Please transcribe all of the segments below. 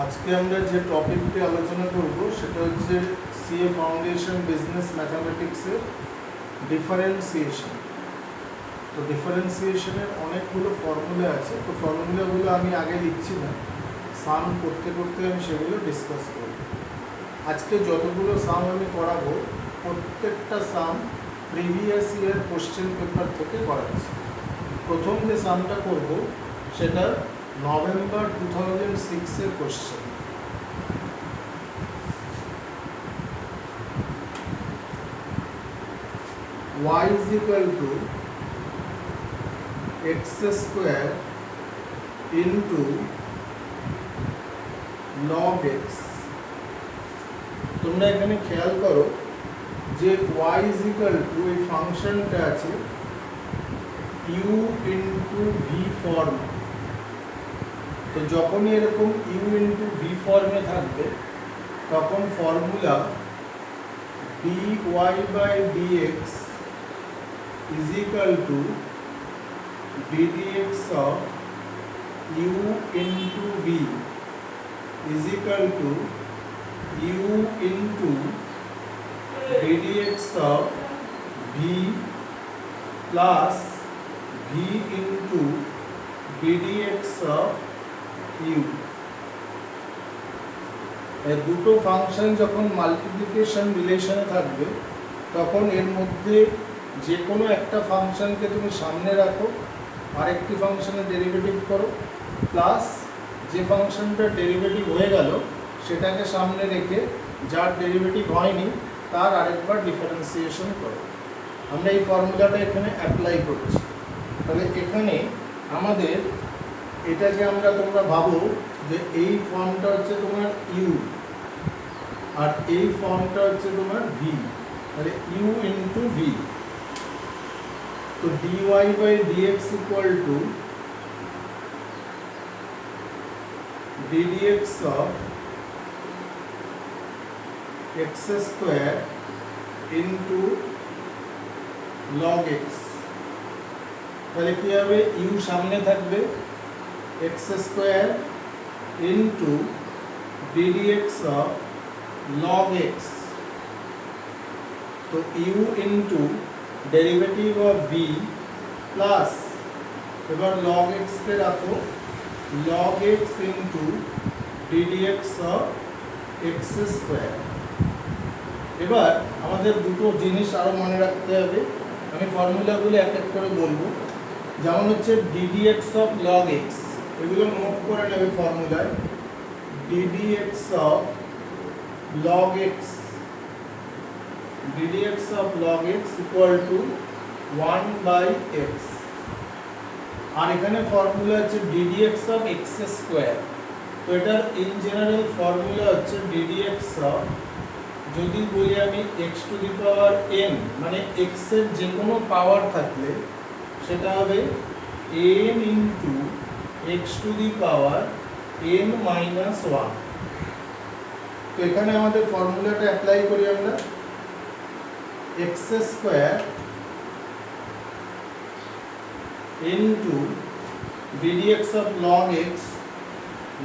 আজকে আমরা যে টপিকটি আলোচনা করব সেটা হচ্ছে সিএ ফাউন্ডেশন বিজনেস ম্যাথামেটিক্সের ডিফারেন্সিয়েশন। তো ডিফারেন্সিয়েশনের অনেকগুলো ফর্মুলা আছে, তো ফর্মুলাগুলো আমি আগে লিখছি না, সাম করতে করতে আমি সেগুলো ডিসকাস করব। আজকে যতগুলো সাম আমি করাবো প্রত্যেকটা সাম প্রিভিয়াস ইয়ার কোশ্চেন পেপার থেকে করাচ্ছি। প্রথম যে সামটা করব সেটা November 2006 question. y is equal to x square into log x। তোমরা এখানে খেয়াল করো যে y is equal to এই ফাংশনটা আছে u into v ফর্ম। তো যখনই এরকম u into v ফর্মে থাকবে তখন formula dy by dx is equal to ddx of u into v is equal to u into ddx of v plus v into ddx of u। এই দুটো function যখন multiplication রিলেশনে থাকবে তখন এর মধ্যে যে কোনো একটা ফাংশনকে তুমি সামনে রাখো, আরেকটি ফাংশনের ডেরিভেটিভ করো, প্লাস যে ফাংশনটা ডেরিভেটিভ হয়ে গেল সেটাকে সামনে রেখে যার ডেরিভেটিভ হয়নি তার আরেকবার ডিফারেন্সিয়েশন করো। আমরা এই ফর্মুলাটা এখানে অ্যাপ্লাই করছি। তাহলে এখানে আমাদের এটাকে তোমরা ভাবো যে এই ফর্মটা হচ্ছে তোমার ইউ আর এই ফর্মটা হচ্ছে তোমার ভি, তাহলে ইউ ইন্টু ভি। তো dy by dx equal to ddx of x square into log x। তাহলে কি হবে, u সামনে থাকবে x square into ddx of log x। তো u into derivative of v plus এবার log x কে রাখো log x into ddx of x square। এবার আমাদের দুটো জিনিস আরো মনে রাখতে হবে, আমি ফর্মুলাগুলো এক এক করে বলবো। যেমন হচ্ছে ddx of log x, এগুলো নোট করে নেবে ফর্মুলায়। ddx of log x ddx of log x equal to 1 by x। আর এখানে ফর্মুলা হচ্ছে ddx of x square। তো এটার ইন জেনারেল ফর্মুলা হচ্ছে ddx of, যদি বলি আমি x to the power n, মানে x এর যে কোনো পাওয়ার থাকলে সেটা হবে n into x to the power n minus 1। তো এখানে আমাদের ফর্মুলাটা অ্যাপ্লাই করি আমরা, x square into ddx of log x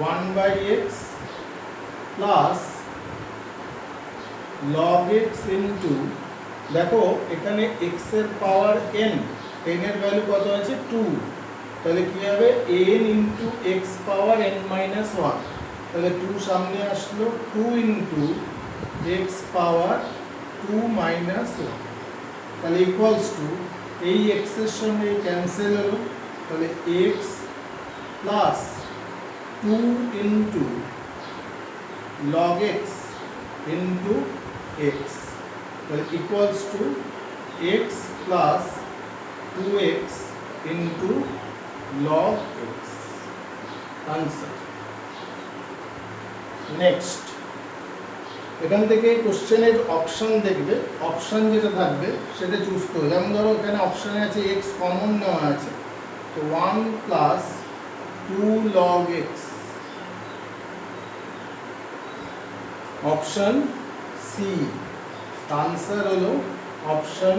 1 by x plus log x into, দেখো এখানে x এর পাওয়ার n, n এর ভ্যালু কত আছে 2, তাহলে কি হবে n into x power n minus 1। তাহলে 2 সামনে আসলো, 2 into x পাওয়ার 2 minus 1, তাহলে ইকুয়ালস টু এই x এর সঙ্গে ক্যান্সেল হলো, তাহলে x plus 2 into log x into x, তাহলে equals to x plus 2x into log x। Answer. Next, এখান থেকে কোশ্চেনের অপশন দেখবে, অপশন যেটা থাকবে সেটা চুজ করবে। যেমন ধরো এখানে অপশানে আছে x কমন নেওয়া আছে, তো 1 plus 2 log x, option C. Answer হলো অপশন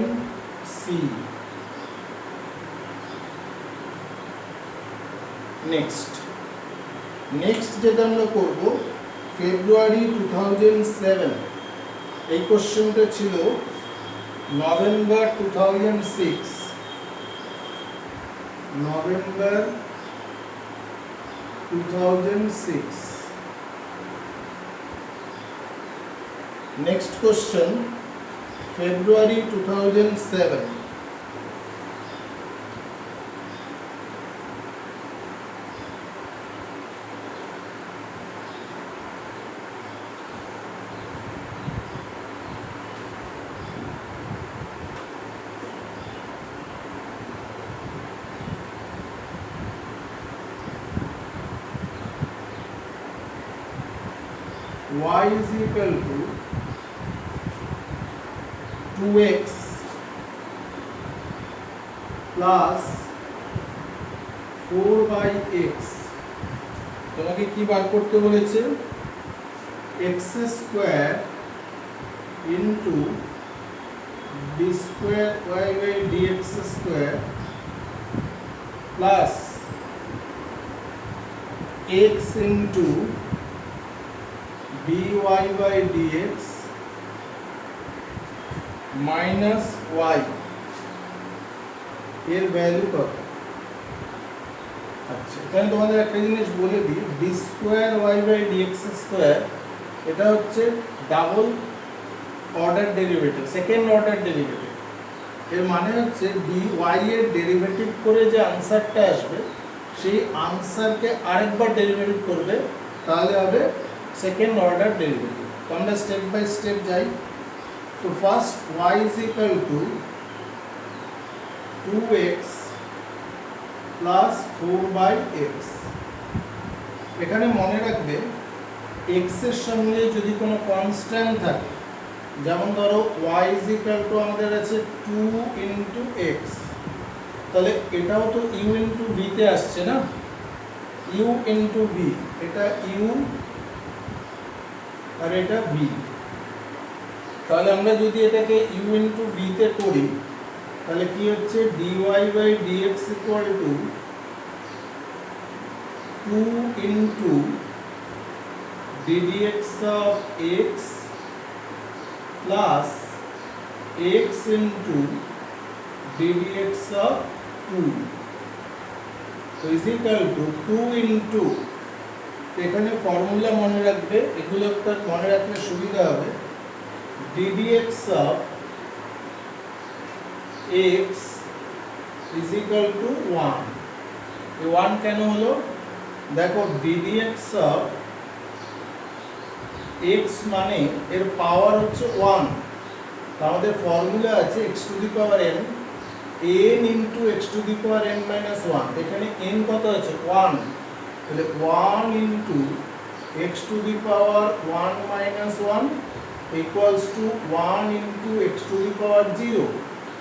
সি। নেক্সট, নেক্সট যেটা আমরা করব ফেব্রুয়ারি 2007, এই কোশ্চেনটা ছিল November 2006, November 2006। Next question February 2007। y is equal to 2x plus 4 by x। তোমাকে কি বার করতে বলেছে? x square into d square y by dx square plus x into dy by dx minus y এর value কত? আচ্ছা, এখানে তোমাদের একটা জিনিস বলে দিই, D square Y by DX square এটা হচ্ছে double order derivative, second order derivative. এর মানে হচ্ছে ডি ওয়াই এর ডেরিভেটিভ করে যে আনসারটা আসবে সেই আনসারকে আরেকবার ডেরিভেটিভ করবে, তাহলে হবে সেকেন্ড অর্ডার ডেরিভেটিভ। তো আমরা স্টেপ বাই স্টেপ যাই। তো first y is equal to 2x plus 4 by x। এখানে মনে রাখবে x এর সঙ্গে যদি কোনো কনস্ট্যান্ট থাকে, যেমন ধরো y is equal to আমাদের আছে 2 into x, তাহলে এটাও তো u into v তে আসছে না, u into v, এটা u আর এটা v। তাহলে আমরা যদি এটাকে u into v তে করি তাহলে কি হচ্ছে dy by dx equal to 2 into ddx of x plus x into ddx of 2 so is equal to 2 into, এখানে ফর্মুলা মনে রাখবে, এগুলো মনে রাখলে সুবিধা হবে, ddx of x is equal to 1। এই 1 কেন হলো? দেখো ddx of x মানে এর পাওয়ার হচ্ছে 1, আমাদের ফর্মুলা আছে x to the power n into x to the power n minus 1। এখানে n কত আছে? 1, তাহলে 1 into x to the power 1 minus 1 equals to 1 into x to the power 0।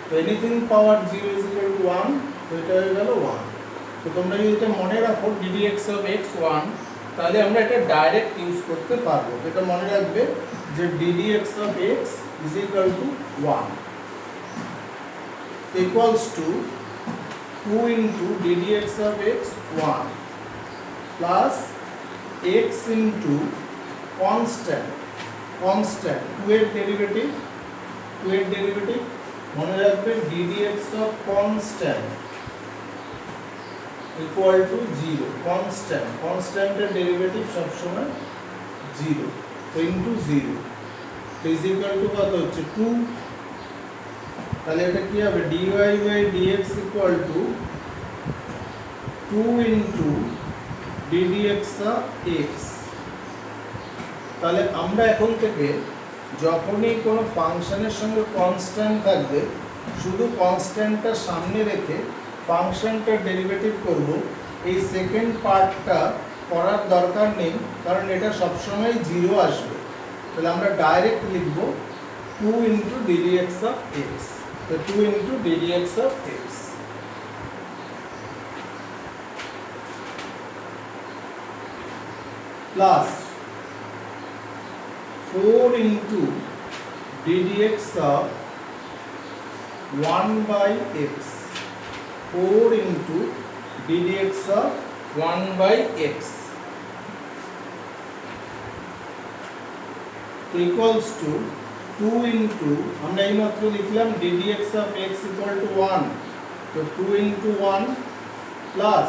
তো anything power 0 is equal to 1, তো এটা হয়ে গেল 1। তো তোমরা যদি এটা মনে রাখো ddx of x 1, তাহলে আমরা এটা ডাইরেক্ট ইউজ করতে পারবো। এটা মনে রাখবে যে ddx of x is equal to 1 equals to 2 into ddx of x 1 plus x into constant 2 এর ডেরিভেটিভ মনে রাখবে ddx of constant equal to 0। কনস্ট্যান্টের derivative সবসময় 0, তো ইনটু 0 is equal to কত হচ্ছে 2। তাহলে এটা কি হবে dy by dx equal to 2 into ddx of x। তাহলে আমরা এখন থেকে যখনই কোনো ফাংশনের সঙ্গে কনস্ট্যান্ট থাকবে শুধু কনস্ট্যান্টটা সামনে রেখে ফাংশনটার ডেরিভেটিভ করব, এই সেকেন্ড পার্টটা করার দরকার নেই, কারণ এটা সবসময় 0 আসবে। তাহলে আমরা ডাইরেক্ট লিখব 2 into ddx of x। তো 2 into ddx of x plus 4 into ddx of 1 by x। 4 into ddx of 1 by x তো ইকুয়ালস টু 2 ইন্টু আমরা এইমাত্র লিখলাম ddx of x equal two 1, তো 2 ইন্টু 1 প্লাস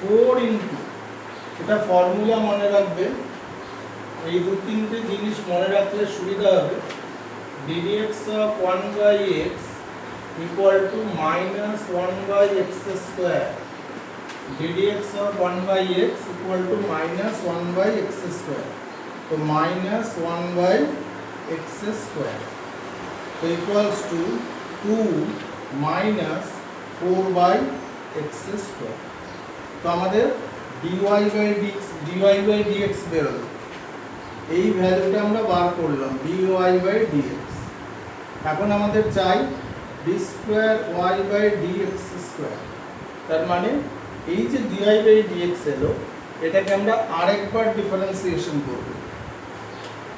4 ইন্টু, এটা formula মনে রাখবে, এই দু তিনটে জিনিস মনে রাখলে সুবিধা হবে, ddx of 1 by x equal to minus 1 by X square, ddx of 1 by x equal to minus 1 by x square, तो minus 1 by x square, तो equals to 2 minus 4 by x square, तो हमारे dy by dx বেরোলো, এই ভ্যালুটা আমরা বার করলাম dy by dx। এখন আমাদের চাই d square y by dx square, তার মানে এই যে dy by dx এলো, এটাকে আমরা আরেকবার ডিফারেন্সিয়েশন করব,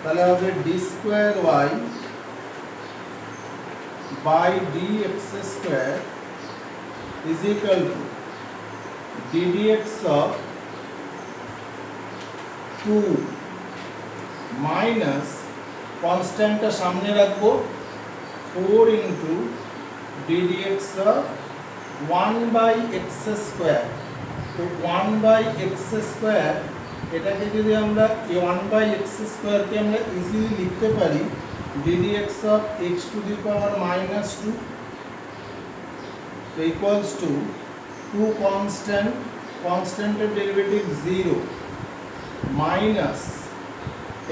তাহলে হবে d square y by dx square is equal to ddx of 2 minus কনস্ট্যান্টটা সামনে রাখবো 4 into ddx of 1 by x square, তো 1 by x square এটাকে যদি আমরা এই 1 by x square কে আমরা ইজিলি লিখতে পারি ddx of x to the power minus 2, so equals to 2 কনস্ট্যান্টের ডেরিভেটিভ 0 মাইনাস,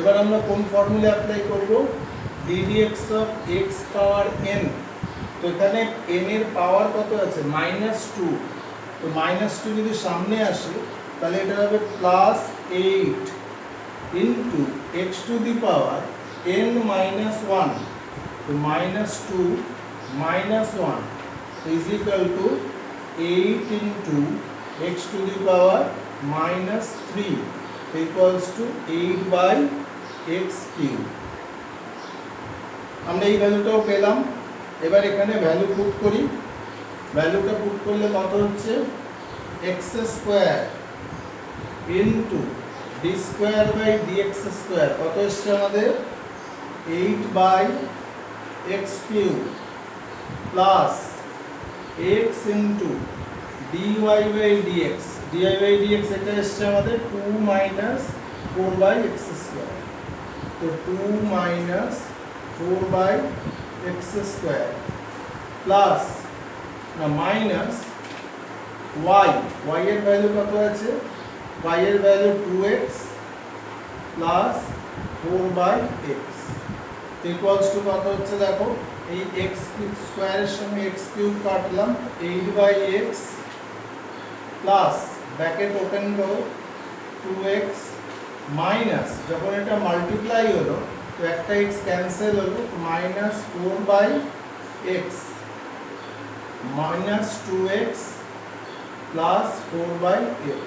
এবার আমরা কোন ফর্মুলা অ্যাপ্লাই করব, ddx of x power n, তো এখানে n এর পাওয়ার কত আছে -2, তো -2 যদি সামনে আসে তাহলে এটা হবে +8 into x to the power n minus 1, তো -2 minus 1 is equal to 8 into x to the power -3 equals to 8 by x cube, আমরা এই ভ্যালুটাও পেলাম। এবার এখানে ভ্যালু পুট করি, ভ্যালুটা পুট করলে কত হচ্ছে x square into d square by dx square, কত এসছে আমাদের 8 by x cube plus x into dy by dx, dy by dx এটা এসছে আমাদের 2 মাইনাস 4 বাই x স্কয়ার, তো 2 minus 4 by x square plus না মাইনাস y এর value কত আছে, y এর ভ্যালু 2x plus 4 by x equals to কত হচ্ছে দেখো, এই x স্কয়ারের সঙ্গে x কিউব কাটলাম 8 by x plus bracket open করো 2x মাইনাস, যখন এটা মাল্টিপ্লাই হলো তো একটা x ক্যান্সেল হলো, minus 4 by x minus 2x plus 4 by x,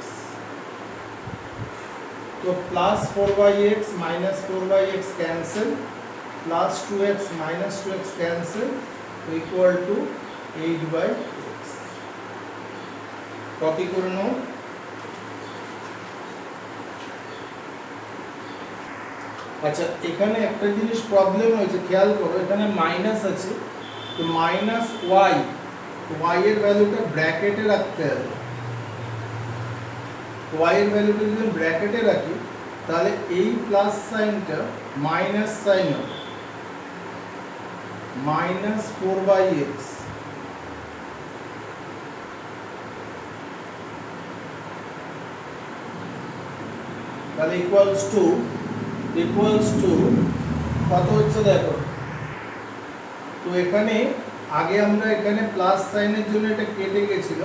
তো plus 4 by x minus 4 by x cancel, plus 2x minus 2x cancel, equal to 8 by x, copy করে নাও। আচ্ছা এখানে একটা জিনিস প্রবলেম হয়েছে, খেয়াল করো এখানে মাইনাস আছে, তো মাইনাস y এর ভ্যালুটা ব্র্যাকেটে রাখতে হবে, y এর ভ্যালুটা যদি ব্র্যাকেটে রাখি তাহলে এই প্লাস সাইনটা মাইনাস সাইন হবে, মাইনাস 4 বাই x, তাহলে ইকুয়ালস টু কত হচ্ছে দেখো, তো এখানে আগে আমরা এখানে প্লাস সাইনের জন্য এটা কেটে গেছিল,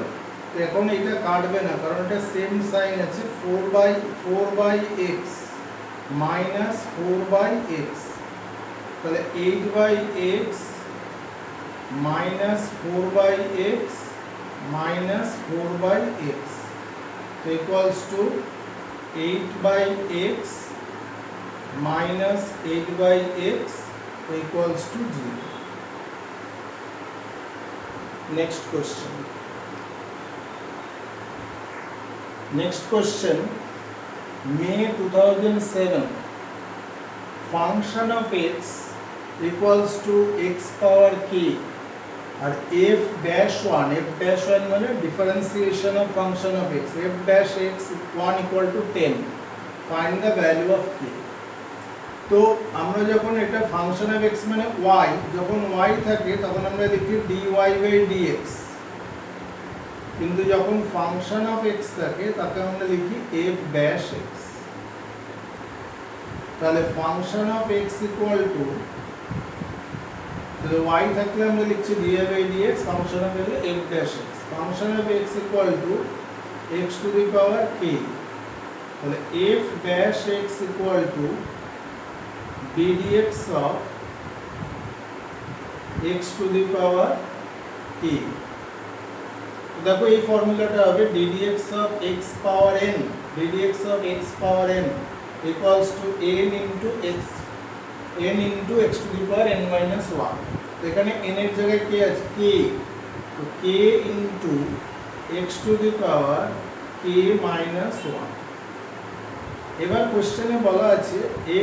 তো এখন এটা কাটবে না কারণ এটা সেম সাইন আছে, 4 by x minus 4 by x, তাহলে 8 by x minus 4 by x minus 4 by x, তো equals to 8 by x minus 8 by x equals to 0. Next question. May 2007 function of x equals to x power k আর f dash one মানে differentiation of function of x f dash x one equal to 10 find the value of k. তো আমরা যখন এটা function of x মানে y, যখন y থাকে তখন আমরা লিখি dy বাই dx, কিন্তু যখন ফাংশন অফ এক্স থাকে তাকে আমরা লিখি এফ ড্যাশ এক্স। তাহলে function of x equal to, তাহলে y থাকলে আমরা লিখছি dy by dx, function of F dash x. Function of x equal to x to the power k, তাহলে F dash x equal to ddx of x to the power k। দেখো এই ফর্মুলাটা হবে ddx of x power n, ddx of x power n equals to n into x to the power n minus 1। তো এখানে n এর জায়গায় কি আছে k, তো k into x to the power k minus 1। এবার কোশ্চেনে বলা আছে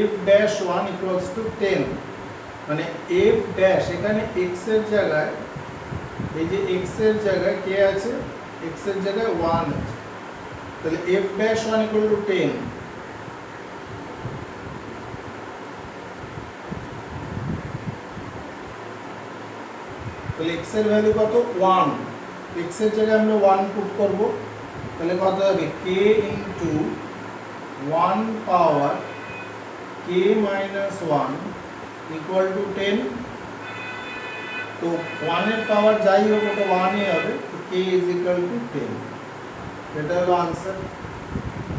f dash 1 equals to 10, মানে f dash এখানে x এর জায়গায়, এই যে x এর জায়গায় কে আছে, x এর জায়গায় 1 আছে, তাহলে f dash 1 equal to 10। তাহলে x এর ভ্যালু কত 1, x এর জায়গায় আমরা 1 পুট করব, তাহলে কত হবে k into 1 power k minus 1 equal to 10। তো 1 এর পাওয়ার যাই হোক ওটা 1 ই হবে, তো k is equal to 10। এটা হলো answer,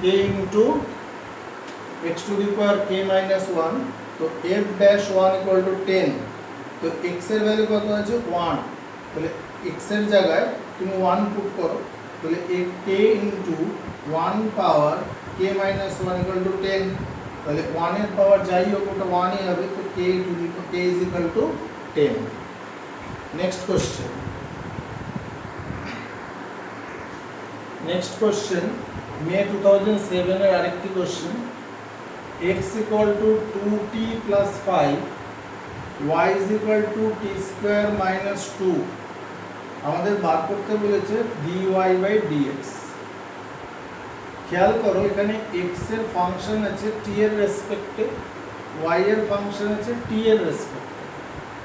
k into x to the power k minus 1, তো f dash 1 equal to 10। তো x এর ভ্যালু কত আছে 1, তাহলে x এর জায়গায় তুমি 1 পুট করো, তাহলে k into 1 power k minus 1 equal to 10, তাহলে 1 এর পাওয়ার যাই হোক ওটা 1 ই হবে, তো k is equal to 10। Next question May 2007 এর আরেকটি question, x equal to 2t plus 5 y is equal to t square minus 2, আমাদের বার করতে বলেছে dy by dx। খেয়াল করো এখানে x এর ফাংশন আছে t এর রেসপেক্টে, y এর ফাংশন আছে t এর রেসপেক্টে,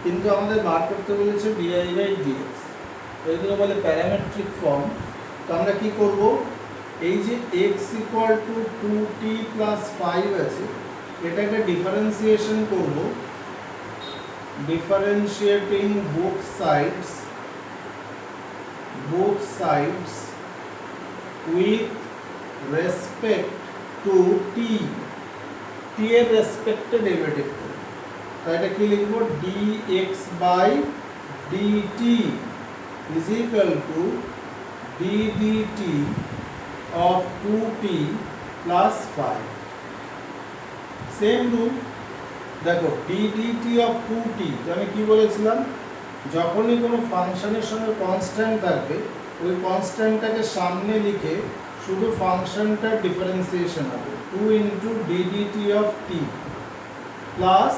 কিন্তু আমাদের বার করতে বলেছে dy by dx, এগুলো বলে প্যারামেট্রিক ফর্ম। তো আমরা কি করব, এই যে x equal to 2t plus 5 আছে এটাকে ডিফারেন্সিয়েশন করব, differentiating both sides with respect to t, t এর রেসপেক্টে ডেরিভেটিভ করব। তাই এটা কি লিখব, dx by dt is equal to ddt of 2t plus 5। Same rule, দেখো ddt of 2t, আমি কি বলেছিলাম, যখনই কোনো ফাংশনের সঙ্গে কনস্ট্যান্ট থাকবে ওই কনস্ট্যান্টটাকে সামনে লিখে শুধু ফাংশনটার ডিফারেন্সিয়েশন হবে 2 into ddt of t plus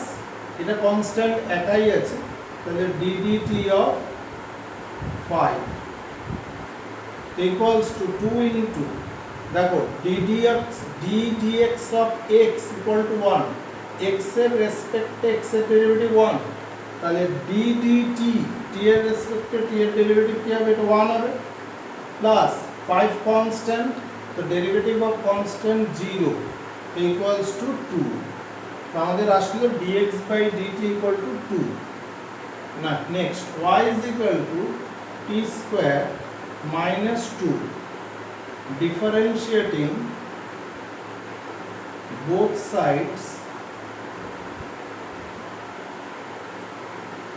এটা কনস্ট্যান্ট একাই আছে, তাহলে ddt of 5 equals to 2 into, দেখো ddx of x equal to 1, x এর রেসপেক্টে x এর ডেরিভেটিভ 1, তাহলে ddt t এর রেসপেক্টে t এর ডেরিভেটিভ কি হবে, এটা 1 হবে, প্লাস 5 কনস্ট্যান্ট, তো derivative of constant 0 equals to 2। তো আমাদের আসলে dx by dt equal to 2। না next y is equal to t square minus 2, differentiating both sides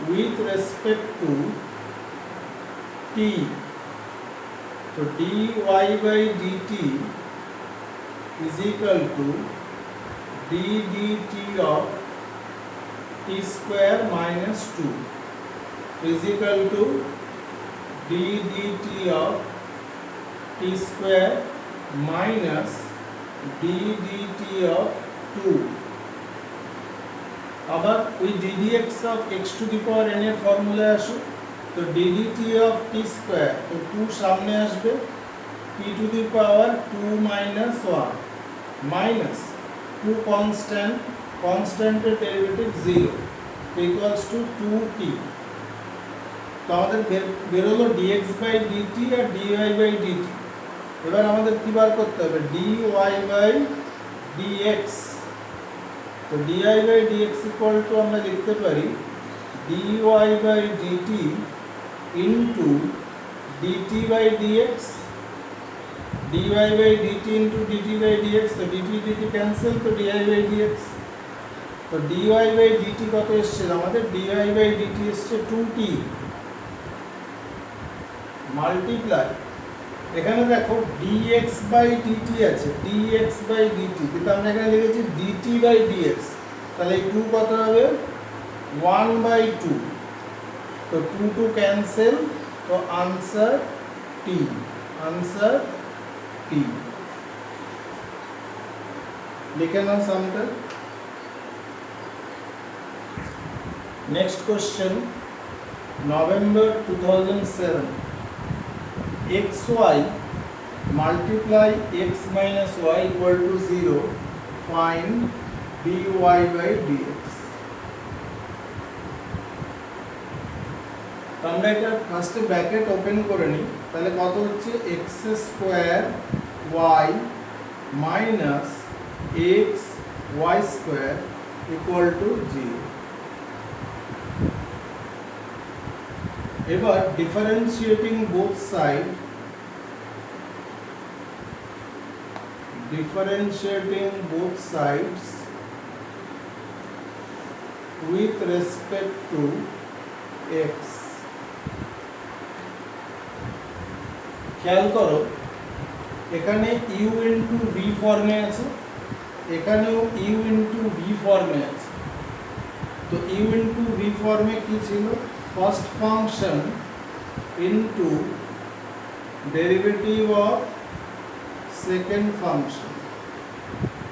with respect to t, so dy by dt is equal to ddt of t square minus 2 is equal to ddt of t square minus ddt of 2। আবার ওই ddx of x to the power n এর ফর্মুলায় আসো, তো ddt of t square, তো 2 সামনে আসবে, p to the power 2 minus 1 minus 2 constant, কনস্ট্যান্টের derivative 0 equals to 2t। তো আমাদের বেরোলো dx বাই dt আর dy বাই dt। এবার আমাদের কি বার করতে হবে, dy বাই dx। তো dy by dx equal to আমরা লিখতে পারি dy by dt into dt by dx, dy by dt into dt by dx। তো dt dt ক্যান্সেল, তো dy বাই dx। তো dy বাই dt কত এসছে আমাদের, dy বাই dt এসছে 2t মাল্টিপ্লাই, এখানে দেখো dx বাই dt আছে, dx বাই dt, কিন্তু আমরা এখানে লিখেছি dt বাই dx, তাহলে এই 2 কত হবে 1 বাই 2, তো 2 2 ক্যান্সেল, তো আনসার t, আনসার t। লিখে নাও সামটা। Next question, November 2007, xy multiply x minus y equal to 0, find dy by dx। আমরা এটা ফার্স্টে ব্র্যাকেট ওপেন করে নিই, তাহলে কত হচ্ছে x square y minus x y square equal to 0। এবার differentiating both side, differentiating both sides with respect to x। খেয়াল করো এখানে u ইনটু v ফর্মে আছে, এখানেও u ইনটু v ফর্মে আছে। তো u ইনটু v ফর্মে কি ছিল, first function into derivative of second function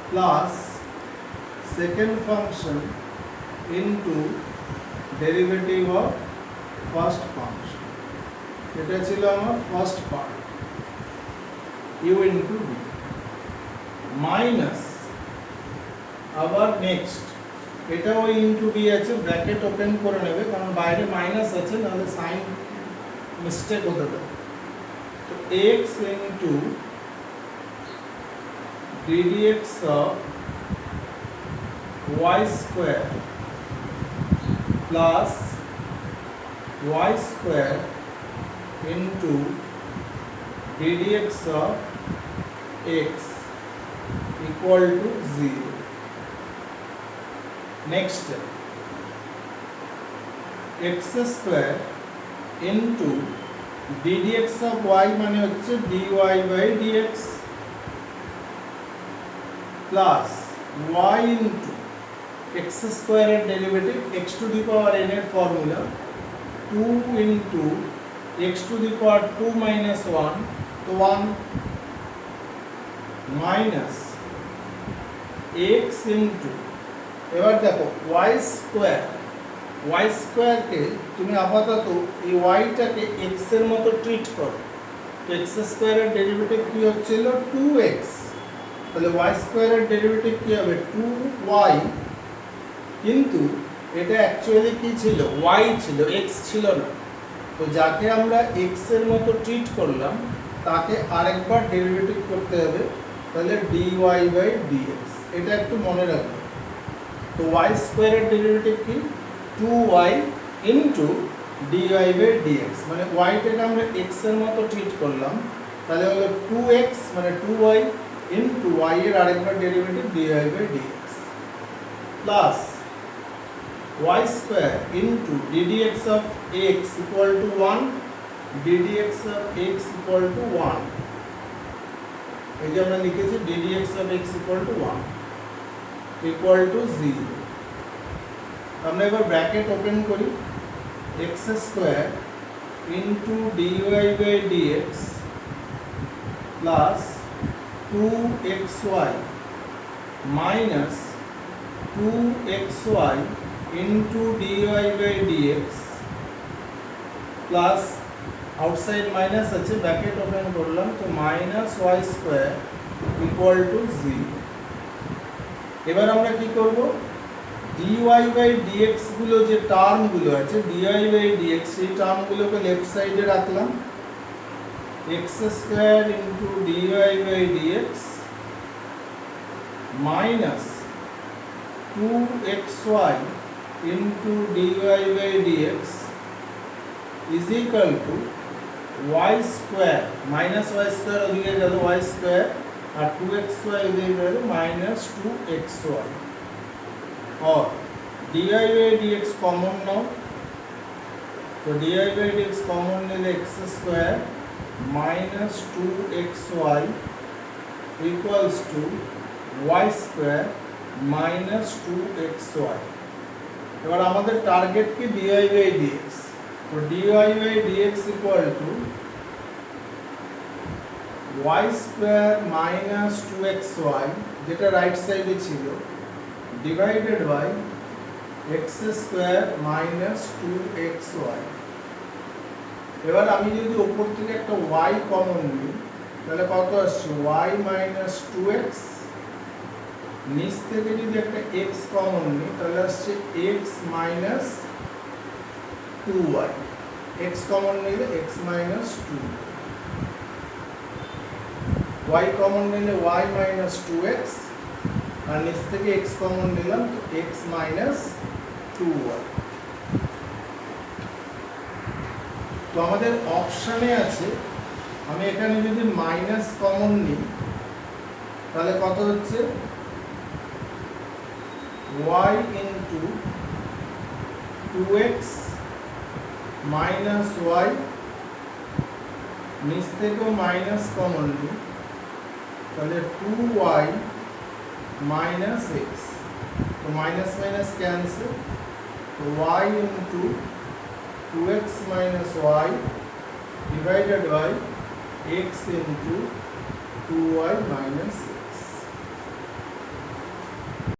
plus second function into derivative of first function, এটা ছিল আমার first part u into v minus, আবার নেক্সট এটাও ইনটু v আছে, ব্র্যাকেট ওপেন করে নেবে কারণ বাইরে মাইনাস আছে, নাহলে সাইন মিস্টেক হতে পারে। তো x into ddx of y square plus y square into ddx of x equal to 0। Next step, x square into ddx of y মানে হচ্ছে dy by dx plus y into x square এর derivative x to the power n এর formula 2 into x to the power 2 minus 1, তো 1 minus x into, এবার দেখো y square, y স্কয়ারকে তুমি আপাতত এই y টাকে x এর মতো ট্রিট করো, তো x স্কয়ারের ডেরিভেটিভ কি হচ্ছিল 2x, তাহলে y স্কয়ারের ডেরিভেটিভ কি হবে 2y, কিন্তু এটা অ্যাকচুয়ালি কি ছিল y ছিল, x ছিল না। তো যাকে আমরা x এর মতো ট্রিট করলাম তাকে আরেকবার ডেরিভেটিভ করতে হবে, তাহলে dy বাই dx, এটা একটু মনে রাখবে। তো y স্কয়ারের ডেরিভেটিভ কি 2y into dy by dx, মানে y টাকে আমরা x এর মতো ট্রিট করলাম, তাহলে হলো 2x মানে 2y into y এর আরেকবার derivative dy by dx plus y square into ddx of x equal to 1, ddx of x equal to 1, এই যে আমরা লিখেছি ddx of x equal to 1 equal to 0। আমরা এবার ব্র্যাকেট ওপেন করি, x square into dy by dx plus 2xy minus 2xy into dy by dx plus outside minus আছে bracket open করলাম তো minus y square equal to 0। এবার আমরা কি করব, dy বাই dx গুলো যে টার্মগুলো আছে dy বাই dx সেই টার্মগুলোকে লেফট সাইডে রাখলাম, x square into dy by dx minus 2xy into dy by dx is equal to y square minus y square ওদিকে গেল y square আর 2xy ওদিকে গেল minus 2xy और dy by dx common now तो dy by dx common निले x square minus 2xy equals to y square minus 2xy। এবার আমাদের target কি dy by dx, তো dy by dx equal to y square minus 2xy যেটা right সাইডে ছিল divided by x square minus 2xy। এবার আমি যদি উপর থেকে একটা y কমন নিই তাহলে কত আসছে y minus 2x, নিচ থেকে যদি একটা x কমন নিই তাহলে আসছে x minus 2y, x common নিলে x minus 2, y কমন নিলে y minus 2x আর নিচ থেকে x কমন নিলাম তো x minus 2y। তো আমাদের অপশনে আছে, আমি এখানে যদি মাইনাস কমন নিই তাহলে কত হচ্ছে y into 2x minus y, নিচ থেকেও মাইনাস কমন নিই তাহলে 2y minus x, तो माइनस माइनस कैंसिल, तो y into 2x minus y divided by x into 2y minus x।